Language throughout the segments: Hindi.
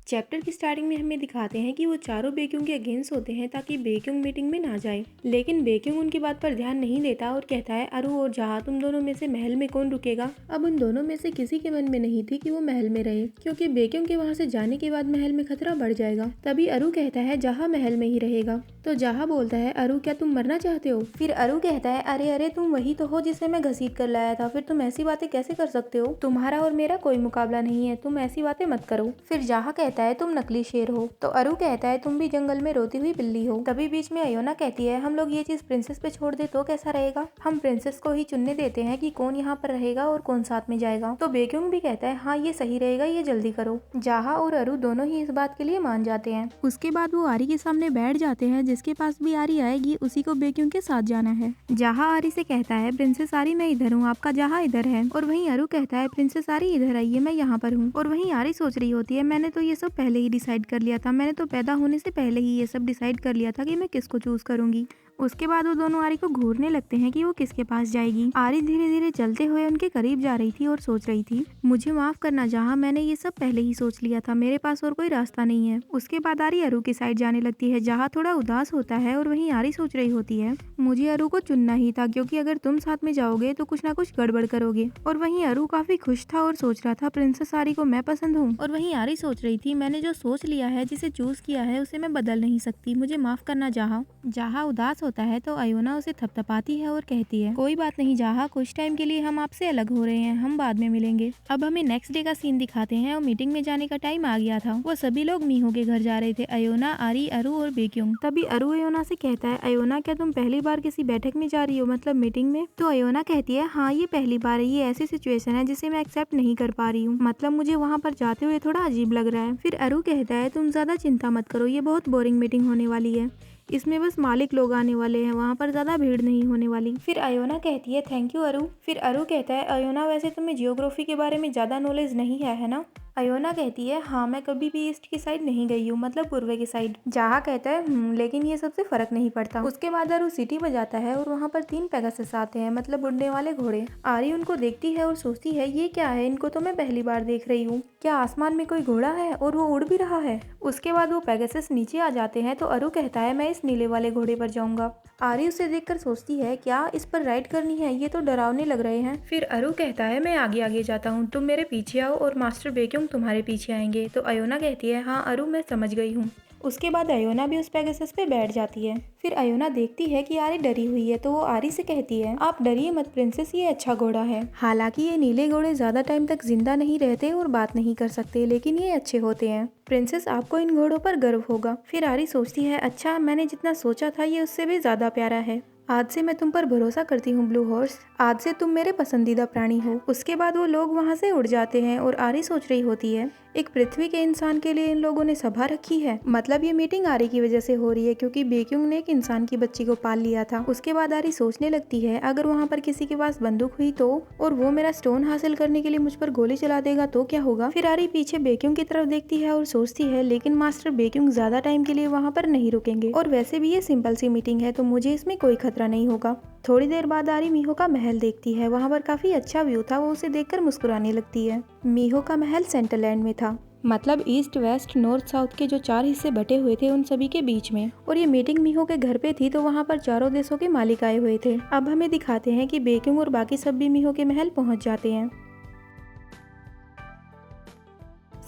चैप्टर की स्टार्टिंग में हमें दिखाते हैं कि वो चारों बेक्युंग के अगेंस्ट होते हैं ताकि बेक्युंग मीटिंग में ना जाए, लेकिन बेक्युंग उनकी बात पर ध्यान नहीं देता और कहता है अरु और जहा तुम दोनों में से महल में कौन रुकेगा। अब उन दोनों में से किसी के मन में नहीं थी कि वो महल में रहे, क्योंकि बेक्युंग के वहाँ से जाने के बाद महल में खतरा बढ़ जाएगा। तभी अरु कहता है जहा महल में ही रहेगा, तो जहा बोलता है अरु क्या तुम मरना चाहते हो। फिर अरु कहता है अरे अरे तुम वही तो हो जिसे मैं घसीट कर लाया था, फिर तुम ऐसी बातें कैसे कर सकते हो, तुम्हारा और मेरा कोई मुकाबला नहीं है, तुम ऐसी बातें मत करो। फिर जहा कहता है तुम नकली शेर हो, तो अरु कहता है तुम भी जंगल में रोती हुई बिल्ली हो। तभी बीच में अयोना कहती है हम लोग ये चीज प्रिंसेस पे छोड़ दे तो कैसा रहेगा, हम प्रिंसेस को ही चुनने देते हैं कि कौन यहाँ पर रहेगा और कौन साथ में जाएगा। तो बेक्युंग भी कहता है हाँ ये सही रहेगा, ये जल्दी करो। जहा और अरु दोनों ही इस बात के लिए मान जाते हैं। उसके बाद वो आरी के सामने बैठ जाते हैं, जिसके पास भी आरी आएगी उसी को बेक्युंग के साथ जाना है। जहा आरी से कहता है प्रिंसेस आरी मैं इधर हूँ, आपका जहा इधर है। और वहीं अरु कहता है प्रिंसेस आरी इधर आइए, मैं यहाँ पर हूँ। और वहीं आरी सोच रही होती है मैंने तो ये सब पहले ही डिसाइड कर लिया था, मैंने तो पैदा होने से पहले ही ये सब डिसाइड कर लिया था कि मैं किसको चूज करूंगी। उसके बाद वो दोनों आरी को घूरने लगते हैं कि वो किसके पास जाएगी। आरी धीरे धीरे चलते हुए उनके करीब जा रही थी और सोच रही थी मुझे माफ करना जहाँ, मैंने ये सब पहले ही सोच लिया था, मेरे पास और कोई रास्ता नहीं है। उसके बाद आरी अरु की साइड जाने लगती है, जहाँ थोड़ा उदास होता है और वहीं आरी सोच रही होती है मुझे अरु को चुनना ही था, क्योंकि अगर तुम साथ में जाओगे तो कुछ ना कुछ गड़बड़ करोगे। और वहीं अरु काफी खुश था और सोच रहा था प्रिंसेस आरी को मैं पसंद हूँ। और वहीं आरी सोच रही थी मैंने जो सोच लिया है, जिसे चूज किया है, उसे मैं बदल नहीं सकती, मुझे माफ करना जहाँ। जहाँ उदास होता है तो अयोना उसे थपथपाती है और कहती है कोई बात नहीं जहाँ, कुछ टाइम के लिए हम आपसे अलग हो रहे हैं, हम बाद में मिलेंगे। अब हमें नेक्स्ट डे का सीन दिखाते हैं और मीटिंग में जाने का टाइम आ गया था। वो सभी लोग मीहो के घर जा रहे थे, अयोना, आरी, अरु और बेक्युंग। तभी अरु अयोना से कहता है अयोना क्या तुम पहली बार किसी बैठक में जा रही हो, मतलब मीटिंग में। तो अयोना कहती है हाँ ये पहली बार है, ये ऐसी सिचुएशन है जिसे मैं एक्सेप्ट नहीं कर पा रही हूँ, मतलब मुझे वहाँ पर जाते हुए थोड़ा अजीब लग रहा है। फिर अरु कहता है तुम ज्यादा चिंता मत करो, ये बहुत बोरिंग मीटिंग होने वाली है, इसमें बस मालिक लोग आने वाले हैं, वहाँ पर ज्यादा भीड़ नहीं होने वाली। फिर अयोना कहती है थैंक यू अरु। फिर अरु कहता है अयोना वैसे तुम्हें जियोग्राफी के बारे में ज्यादा नॉलेज नहीं है ना। अयोना कहती है हाँ मैं कभी भी ईस्ट की साइड नहीं गई हूँ, मतलब पूर्व की साइड। जहा कहता है लेकिन ये सबसे फर्क नहीं पड़ता। उसके बाद अरु सिटी बजाता है और वहाँ पर 3 पेगासस आते हैं, मतलब उड़ने वाले घोड़े। आरी उनको देखती है और सोचती है ये क्या है, इनको तो मैं पहली बार देख रही हूँ, क्या आसमान में कोई घोड़ा है और वो उड़ भी रहा है। उसके बाद वो पेगासस नीचे आ जाते हैं, तो अरु कहता है मैं इस नीले वाले घोड़े पर जाऊंगा। आरी उसे देखकर सोचती है क्या इस पर राइड करनी है, ये तो डरावने लग रहे हैं। फिर अरु कहता है मैं आगे आगे जाता हूँ, तुम मेरे पीछे आओ और मास्टर बेक्युंग तुम्हारे पीछे आएंगे। तो अयोना कहती है हाँ अरु मैं समझ गई हूँ। उसके बाद अयोना भी उस पेगासस पे बैठ जाती है। फिर अयोना देखती है कि आरी डरी हुई है, तो वो आरी से कहती है आप डरिए मत प्रिंसेस, ये अच्छा घोड़ा है। हालांकि ये नीले घोड़े ज्यादा टाइम तक जिंदा नहीं रहते और बात नहीं कर सकते, लेकिन ये अच्छे होते हैं। प्रिंसेस आपको इन घोड़ों पर गर्व होगा। फिर आरी सोचती है अच्छा मैंने जितना सोचा था ये उससे भी ज्यादा प्यारा है, आज से मैं तुम पर भरोसा करती हूँ ब्लू हॉर्स, आज से तुम मेरे पसंदीदा प्राणी हो। उसके बाद वो लोग वहाँ से उड़ जाते हैं और आरी सोच रही होती है एक पृथ्वी के इंसान के लिए इन लोगों ने सभा रखी है, मतलब ये मीटिंग आरी की वजह से हो रही है, क्योंकि बेक्युंग ने एक इंसान की बच्ची को पाल लिया था। उसके बाद आरी सोचने लगती है अगर वहाँ पर किसी के पास बंदूक हुई तो, और वो मेरा स्टोन हासिल करने के लिए मुझ पर गोली चला देगा तो क्या होगा। फिर आरी पीछे बेक्युंग की तरफ देखती है और सोचती है लेकिन मास्टर बेक्युंग ज्यादा टाइम के लिए वहाँ पर नहीं रुकेंगे, और वैसे भी ये सिंपल सी मीटिंग है तो मुझे इसमें कोई खतरा नहीं होगा। थोड़ी देर बाद आरी मीहो का महल देखती है, वहाँ पर काफी अच्छा व्यू था, वो उसे देखकर मुस्कुराने लगती है। मीहो का महल सेंटरलैंड में था, मतलब ईस्ट वेस्ट नॉर्थ साउथ के जो 4 हिस्से बटे हुए थे उन सभी के बीच में। और ये मीटिंग मीहो के घर पे थी, तो वहाँ पर चारों देशों के मालिक आए हुए थे। अब हमें दिखाते हैं कि बेक्युंग और बाकी सब भी मीहो के महल पहुँच जाते हैं।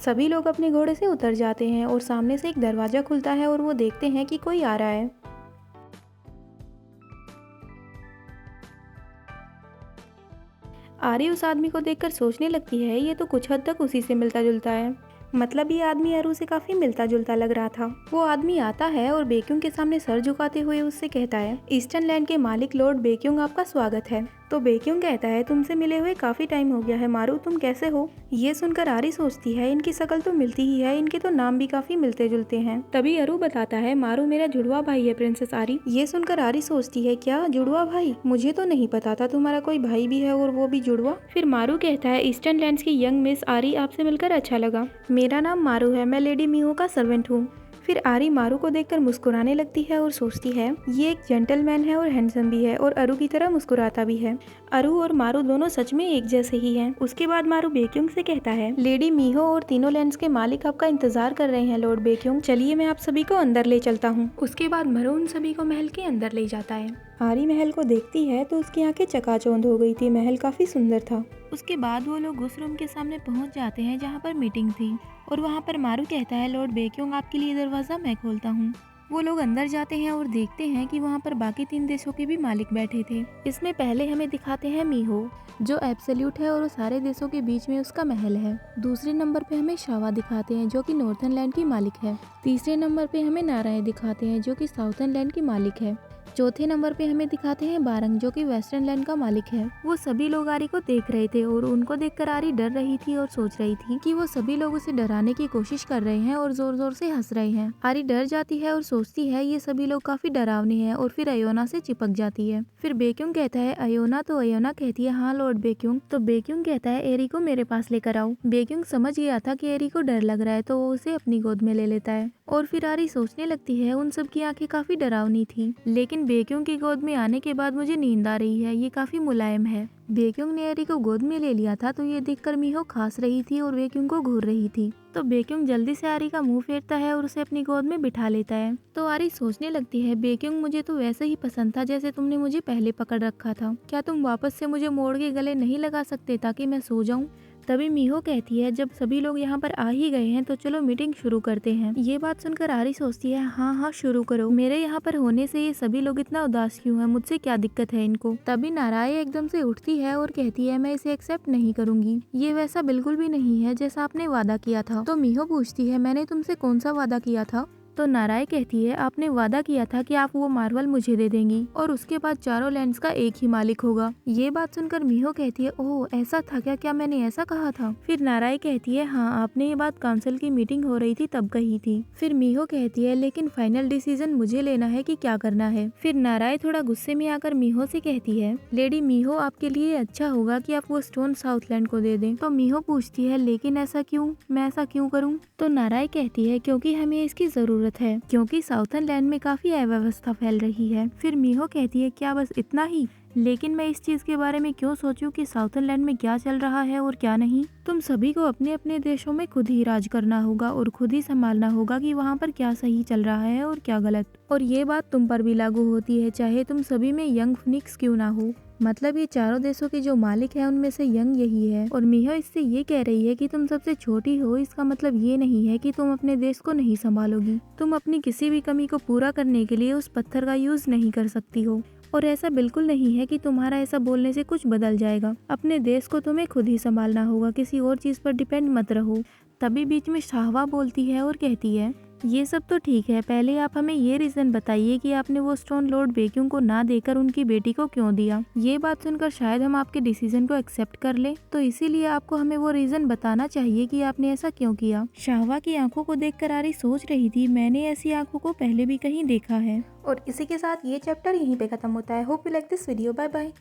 सभी लोग अपने घोड़े से उतर जाते हैं और सामने से एक दरवाजा खुलता है और वो देखते हैं कि कोई आ रहा है। आरी उस आदमी को देखकर सोचने लगती है ये तो कुछ हद तक उसी से मिलता जुलता है, मतलब ये आदमी अरु से काफी मिलता जुलता लग रहा था। वो आदमी आता है और बेक्युंग के सामने सर झुकाते हुए उससे कहता है ईस्टर्न लैंड के मालिक लॉर्ड बेक्युंग आपका स्वागत है। तो बेक्युंग कहता है तुमसे मिले हुए काफी टाइम हो गया है मारू, तुम कैसे हो। ये सुनकर आरी सोचती है इनकी शक्ल तो मिलती ही है, इनके तो नाम भी काफी मिलते जुलते हैं। तभी अरु बताता है मारू मेरा जुड़वा भाई है प्रिंसेस आरी। ये सुनकर आरी सोचती है क्या जुड़वा भाई, मुझे तो नहीं पता था तुम्हारा कोई भाई भी है और वो भी जुड़वा। फिर मारू कहता है ईस्टर्न लैंड्स की यंग मिस आरी आपसे मिलकर अच्छा लगा, मेरा नाम मारू है, मैं लेडी मीहो का सर्वेंट हूँ। फिर आरी मारू को देखकर मुस्कुराने लगती है और सोचती है ये एक जेंटलमैन है और हैंडसम भी है और अरु की तरह मुस्कुराता भी है। अरु और मारू दोनों सच में एक जैसे ही हैं। उसके बाद मारू बेक्युंग से कहता है लेडी मीहो और तीनों लैंड्स के मालिक आपका इंतजार कर रहे हैं लॉर्ड बेक्युंग, चलिए मैं आप सभी को अंदर ले चलता हूँ। उसके बाद मरु उन सभी को महल के अंदर ले जाता है। आरी महल को देखती है तो उसकी आंखें चकाचौंध हो गई थी। महल काफी सुंदर था। उसके बाद वो लोग उस रूम के सामने पहुंच जाते हैं जहां पर मीटिंग थी और वहां पर मारू कहता है लॉर्ड बेक्युंग आपके लिए दरवाजा मैं खोलता हूं। वो लोग अंदर जाते हैं और देखते हैं कि वहाँ पर बाकी 3 देशों के भी मालिक बैठे थे। इसमें पहले हमें दिखाते हैं मीहो जो एब्सोल्यूट है और वो सारे देशों के बीच में उसका महल है। दूसरे नंबर पे हमें शावा दिखाते हैं जो कि नॉर्थन लैंड की मालिक है। तीसरे नंबर पे हमें नारायण दिखाते हैं जो कि साउथर्न लैंड की मालिक है। चौथे नंबर पे हमें दिखाते हैं बारंग जो कि वेस्टर्न लैंड का मालिक है। वो सभी लोग आरी को देख रहे थे और उनको देखकर आरी डर रही थी और सोच रही थी कि वो सभी लोग उसे डराने की कोशिश कर रहे हैं और जोर जोर से हंस रहे हैं। आरी डर जाती है और सोचती है ये सभी लोग काफी डरावने हैं और फिर अयोना से चिपक जाती है। फिर बेक्युंग कहता है अयोना, तो अयोना कहती है हाँ लॉर्ड बेक्युंग। तो बेक्युंग कहता है एरी को मेरे पास लेकर आओ। बेक्युंग समझ गया था कि एरी को डर लग रहा है तो वो उसे अपनी गोद में ले लेता है और फिर आरी सोचने लगती है उन सब की आंखें काफी डरावनी थी, लेकिन बेक्युंग की गोद में आने के बाद मुझे नींद आ रही है, ये काफी मुलायम है। बेक्युंग ने एरी को गोद में ले लिया था तो ये देखकर मीहो खांस रही थी और बेक्युंग को घूर रही थी। तो बेक्युंग जल्दी से आरी का मुंह फेरता है और उसे अपनी गोद में बिठा लेता है। तो आरी सोचने लगती है बेक्युंग मुझे तो वैसे ही पसंद था जैसे तुमने मुझे पहले पकड़ रखा था, क्या तुम वापस से मुझे मोड़ के गले नहीं लगा सकते ताकि मैं सो जाऊं। तभी मीहो कहती है जब सभी लोग यहाँ पर आ ही गए हैं तो चलो मीटिंग शुरू करते हैं। ये बात सुनकर आरी सोचती है हाँ हाँ शुरू करो, मेरे यहाँ पर होने से ये सभी लोग इतना उदास क्यों हैं, मुझसे क्या दिक्कत है इनको। तभी नारायण एकदम से उठती है और कहती है मैं इसे एक्सेप्ट नहीं करूंगी, ये वैसा बिल्कुल भी नहीं है जैसा आपने वादा किया था। तो मीहो पूछती है मैंने तुमसे कौन सा वादा किया था। तो नारायण कहती है आपने वादा किया था कि आप वो मार्वल मुझे दे देंगी और उसके बाद चारों लैंड्स का एक ही मालिक होगा। ये बात सुनकर मीहो कहती है ओह ऐसा था क्या मैंने ऐसा कहा था। फिर नारायण कहती है हाँ आपने ये बात काउंसिल की मीटिंग हो रही थी तब कही थी। फिर मीहो कहती है लेकिन फाइनल डिसीजन मुझे लेना है कि क्या करना है। फिर नारायण थोड़ा गुस्से में आकर मीहो से कहती है लेडी मीहो आपके लिए अच्छा होगा कि आप वो स्टोन साउथलैंड को दे दें। तो मीहो पूछती है लेकिन ऐसा क्यों, मैं ऐसा क्यों करूँ। तो नारायण कहती है क्योंकि हमें इसकी जरूरत है, क्योंकि साउथर्न लैंड में काफी अव्यवस्था फैल रही है। फिर मीहो कहती है क्या बस इतना ही, लेकिन मैं इस चीज के बारे में क्यों सोचूं कि साउथर्न लैंड में क्या चल रहा है और क्या नहीं। तुम सभी को अपने अपने देशों में खुद ही राज करना होगा और खुद ही संभालना होगा कि वहाँ पर क्या सही चल रहा है और क्या गलत। और ये बात तुम पर भी लागू होती है चाहे तुम सभी में यंग फिनिक्स क्यों ना हो। मतलब ये चारों देशों के जो मालिक है उनमें से यंग यही है। और मीहो इससे ये कह रही है कि तुम सबसे छोटी हो, इसका मतलब ये नहीं है कि तुम अपने देश को नहीं संभालोगी। तुम अपनी किसी भी कमी को पूरा करने के लिए उस पत्थर का यूज नहीं कर सकती हो। और ऐसा बिल्कुल नहीं है कि तुम्हारा ऐसा बोलने से कुछ बदल जाएगा। अपने देश को तुम्हें खुद ही संभालना होगा, किसी और चीज पर डिपेंड मत रहो। तभी बीच में शाहवा बोलती है और कहती है ये सब तो ठीक है, पहले आप हमें ये रीजन बताइए कि आपने वो स्टोन लॉर्ड बेक्युंग को ना देकर उनकी बेटी को क्यों दिया। ये बात सुनकर शायद हम आपके डिसीजन को एक्सेप्ट कर ले, तो इसीलिए आपको हमें वो रीजन बताना चाहिए कि आपने ऐसा क्यों किया। शाहवा की आंखों को देखकर आरी सोच रही थी मैंने ऐसी आंखों को पहले भी कहीं देखा है। और इसी के साथ ये चैप्टर यहीं पे खत्म होता है। Hope you like this video. Bye bye.